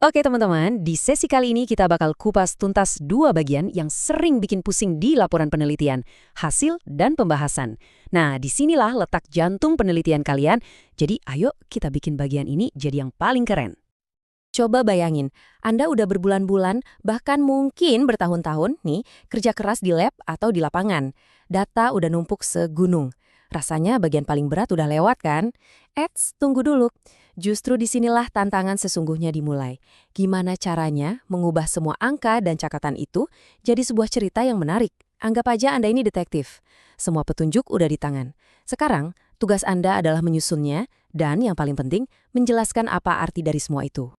Oke teman-teman, di sesi kali ini kita bakal kupas tuntas dua bagian yang sering bikin pusing di laporan penelitian, hasil dan pembahasan. Nah, disinilah letak jantung penelitian kalian, jadi ayo kita bikin bagian ini jadi yang paling keren. Coba bayangin, Anda udah berbulan-bulan, bahkan mungkin bertahun-tahun nih, kerja keras di lab atau di lapangan. Data udah numpuk segunung. Rasanya bagian paling berat udah lewat kan? Eits, tunggu dulu. Justru disinilah tantangan sesungguhnya dimulai. Gimana caranya mengubah semua angka dan catatan itu jadi sebuah cerita yang menarik? Anggap aja Anda ini detektif. Semua petunjuk udah di tangan. Sekarang, tugas Anda adalah menyusunnya dan yang paling penting, menjelaskan apa arti dari semua itu.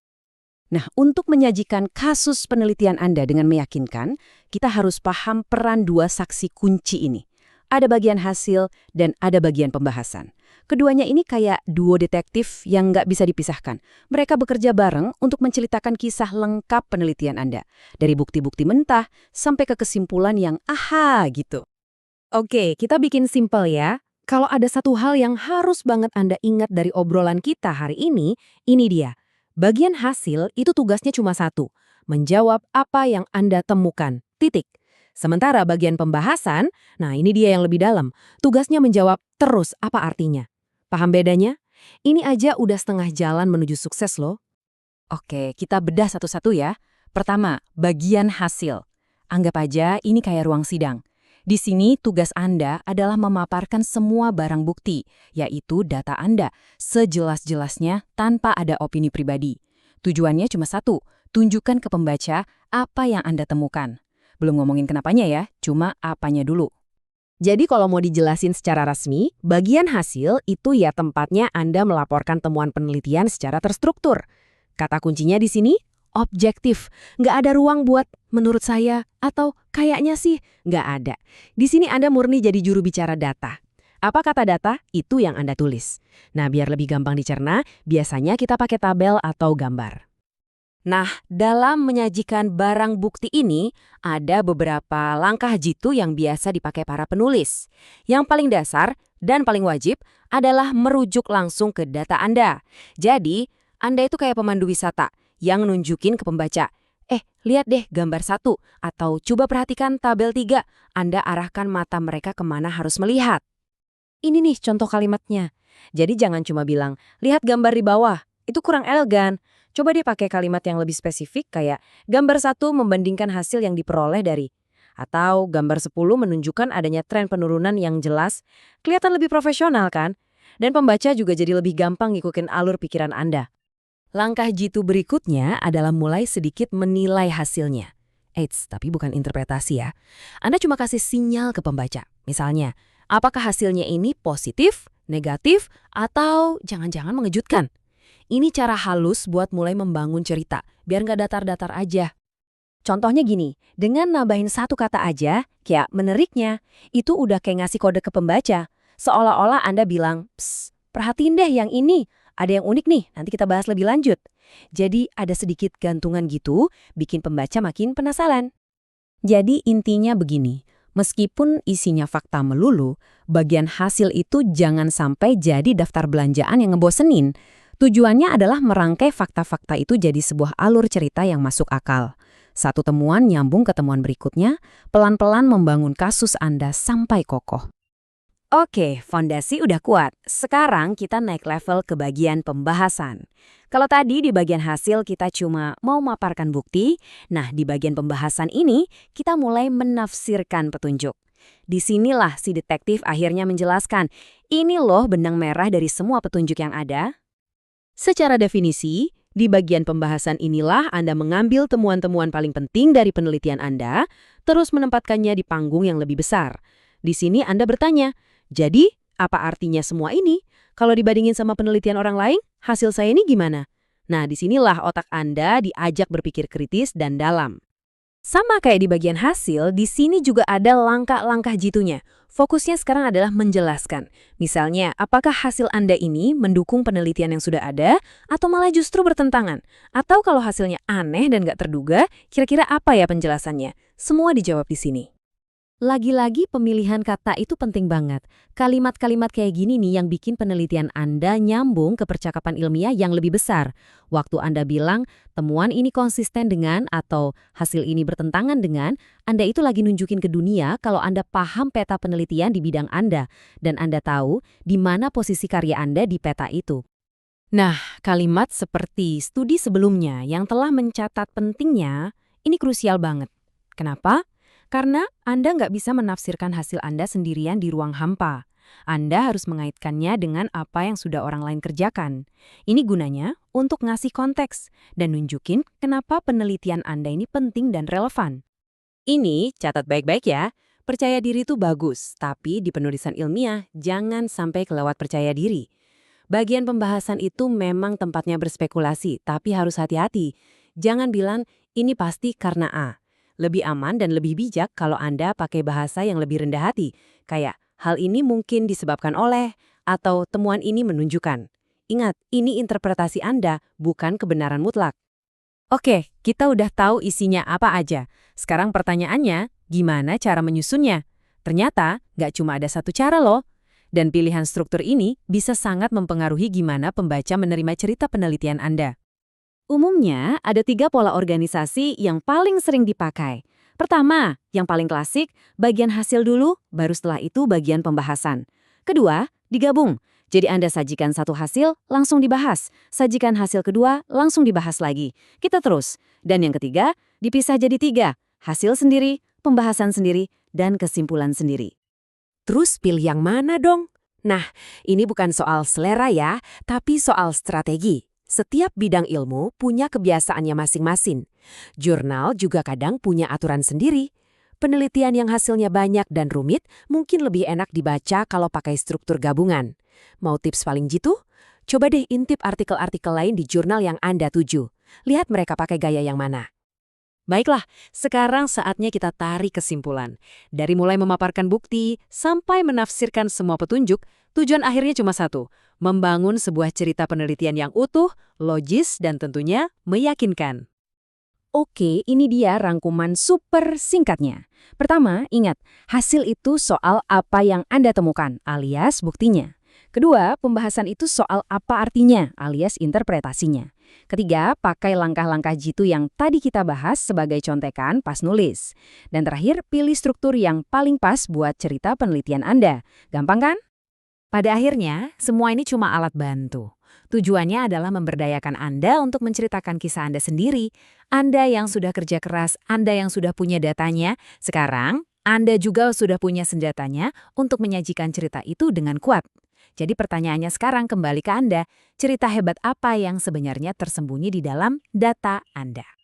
Nah, untuk menyajikan kasus penelitian Anda dengan meyakinkan, kita harus paham peran dua saksi kunci ini. Ada bagian hasil dan ada bagian pembahasan. Keduanya ini kayak duo detektif yang nggak bisa dipisahkan. Mereka bekerja bareng untuk menceritakan kisah lengkap penelitian Anda. Dari bukti-bukti mentah sampai ke kesimpulan yang aha gitu. Oke, kita bikin simpel ya. Kalau ada satu hal yang harus banget Anda ingat dari obrolan kita hari ini dia. Bagian hasil itu tugasnya cuma satu, menjawab apa yang Anda temukan, titik. Sementara bagian pembahasan, nah ini dia yang lebih dalam, tugasnya menjawab terus apa artinya. Paham bedanya? Ini aja udah setengah jalan menuju sukses loh. Oke, kita bedah satu-satu ya. Pertama, bagian hasil. Anggap aja ini kayak ruang sidang. Di sini tugas Anda adalah memaparkan semua barang bukti, yaitu data Anda, sejelas-jelasnya tanpa ada opini pribadi. Tujuannya cuma satu, tunjukkan ke pembaca apa yang Anda temukan. Belum ngomongin kenapanya ya, cuma apanya dulu. Jadi kalau mau dijelasin secara resmi, bagian hasil itu ya tempatnya Anda melaporkan temuan penelitian secara terstruktur. Kata kuncinya di sini, objektif. Nggak ada ruang buat menurut saya atau kayaknya sih nggak ada. Di sini Anda murni jadi juru bicara data. Apa kata data? Itu yang Anda tulis. Nah, biar lebih gampang dicerna, biasanya kita pakai tabel atau gambar. Nah, dalam menyajikan barang bukti ini, ada beberapa langkah jitu yang biasa dipakai para penulis. Yang paling dasar dan paling wajib adalah merujuk langsung ke data Anda. Jadi, Anda itu kayak pemandu wisata yang nunjukin ke pembaca, lihat deh gambar 1, atau coba perhatikan tabel 3, Anda arahkan mata mereka kemana harus melihat. Ini nih contoh kalimatnya. Jadi jangan cuma bilang, lihat gambar di bawah, itu kurang elegan. Coba dia pakai kalimat yang lebih spesifik kayak gambar 1 membandingkan hasil yang diperoleh dari. Atau gambar 10 menunjukkan adanya tren penurunan yang jelas. Kelihatan lebih profesional kan? Dan pembaca juga jadi lebih gampang ngikutin alur pikiran Anda. Langkah jitu berikutnya adalah mulai sedikit menilai hasilnya. Eits, tapi bukan interpretasi ya. Anda cuma kasih sinyal ke pembaca. Misalnya, apakah hasilnya ini positif, negatif, atau jangan-jangan mengejutkan? Ini cara halus buat mulai membangun cerita, biar nggak datar-datar aja. Contohnya gini, dengan nambahin satu kata aja, kayak menariknya, itu udah kayak ngasih kode ke pembaca. Seolah-olah Anda bilang, psst, perhatiin deh yang ini, ada yang unik nih, nanti kita bahas lebih lanjut. Jadi ada sedikit gantungan gitu, bikin pembaca makin penasaran. Jadi intinya begini, meskipun isinya fakta melulu, bagian hasil itu jangan sampai jadi daftar belanjaan yang ngebosenin. Tujuannya adalah merangkai fakta-fakta itu jadi sebuah alur cerita yang masuk akal. Satu temuan nyambung ke temuan berikutnya, pelan-pelan membangun kasus Anda sampai kokoh. Oke, fondasi udah kuat. Sekarang kita naik level ke bagian pembahasan. Kalau tadi di bagian hasil kita cuma mau maparkan bukti, nah di bagian pembahasan ini kita mulai menafsirkan petunjuk. Disinilah si detektif akhirnya menjelaskan, ini loh benang merah dari semua petunjuk yang ada. Secara definisi, di bagian pembahasan inilah Anda mengambil temuan-temuan paling penting dari penelitian Anda, terus menempatkannya di panggung yang lebih besar. Di sini Anda bertanya, jadi apa artinya semua ini? Kalau dibandingin sama penelitian orang lain, hasil saya ini gimana? Nah, disinilah otak Anda diajak berpikir kritis dan dalam. Sama kayak di bagian hasil, di sini juga ada langkah-langkah jitunya. Fokusnya sekarang adalah menjelaskan. Misalnya, apakah hasil Anda ini mendukung penelitian yang sudah ada, atau malah justru bertentangan? Atau kalau hasilnya aneh dan nggak terduga, kira-kira apa ya penjelasannya? Semua dijawab di sini. Lagi-lagi pemilihan kata itu penting banget. Kalimat-kalimat kayak gini nih yang bikin penelitian Anda nyambung ke percakapan ilmiah yang lebih besar. Waktu Anda bilang, temuan ini konsisten dengan atau hasil ini bertentangan dengan, Anda itu lagi nunjukin ke dunia kalau Anda paham peta penelitian di bidang Anda, dan Anda tahu di mana posisi karya Anda di peta itu. Nah, kalimat seperti studi sebelumnya yang telah mencatat pentingnya, ini krusial banget. Kenapa? Karena Anda nggak bisa menafsirkan hasil Anda sendirian di ruang hampa. Anda harus mengaitkannya dengan apa yang sudah orang lain kerjakan. Ini gunanya untuk ngasih konteks dan nunjukin kenapa penelitian Anda ini penting dan relevan. Ini catat baik-baik ya. Percaya diri itu bagus, tapi di penulisan ilmiah jangan sampai kelewat percaya diri. Bagian pembahasan itu memang tempatnya berspekulasi, tapi harus hati-hati. Jangan bilang, ini pasti karena A. Lebih aman dan lebih bijak kalau Anda pakai bahasa yang lebih rendah hati, kayak hal ini mungkin disebabkan oleh, atau temuan ini menunjukkan. Ingat, ini interpretasi Anda, bukan kebenaran mutlak. Oke, kita udah tahu isinya apa aja. Sekarang pertanyaannya, gimana cara menyusunnya? Ternyata, nggak cuma ada satu cara loh. Dan pilihan struktur ini bisa sangat mempengaruhi gimana pembaca menerima cerita penelitian Anda. Umumnya, ada 3 pola organisasi yang paling sering dipakai. Pertama, yang paling klasik, bagian hasil dulu, baru setelah itu bagian pembahasan. Kedua, digabung. Jadi Anda sajikan satu hasil, langsung dibahas. Sajikan hasil kedua, langsung dibahas lagi. Kita terus. Dan yang ketiga, dipisah jadi 3. Hasil sendiri, pembahasan sendiri, dan kesimpulan sendiri. Terus pilih yang mana dong? Nah, ini bukan soal selera ya, tapi soal strategi. Setiap bidang ilmu punya kebiasaannya masing-masing. Jurnal juga kadang punya aturan sendiri. Penelitian yang hasilnya banyak dan rumit mungkin lebih enak dibaca kalau pakai struktur gabungan. Mau tips paling jitu? Coba deh intip artikel-artikel lain di jurnal yang Anda tuju. Lihat mereka pakai gaya yang mana. Baiklah, sekarang saatnya kita tarik kesimpulan. Dari mulai memaparkan bukti sampai menafsirkan semua petunjuk, tujuan akhirnya cuma satu, membangun sebuah cerita penelitian yang utuh, logis, dan tentunya meyakinkan. Oke, ini dia rangkuman super singkatnya. Pertama, ingat, hasil itu soal apa yang Anda temukan, alias buktinya. Kedua, pembahasan itu soal apa artinya, alias interpretasinya. Ketiga, pakai langkah-langkah jitu yang tadi kita bahas sebagai contekan pas nulis. Dan terakhir, pilih struktur yang paling pas buat cerita penelitian Anda. Gampang kan? Pada akhirnya, semua ini cuma alat bantu. Tujuannya adalah memberdayakan Anda untuk menceritakan kisah Anda sendiri. Anda yang sudah kerja keras, Anda yang sudah punya datanya, sekarang Anda juga sudah punya senjatanya untuk menyajikan cerita itu dengan kuat. Jadi pertanyaannya sekarang kembali ke Anda, cerita hebat apa yang sebenarnya tersembunyi di dalam data Anda?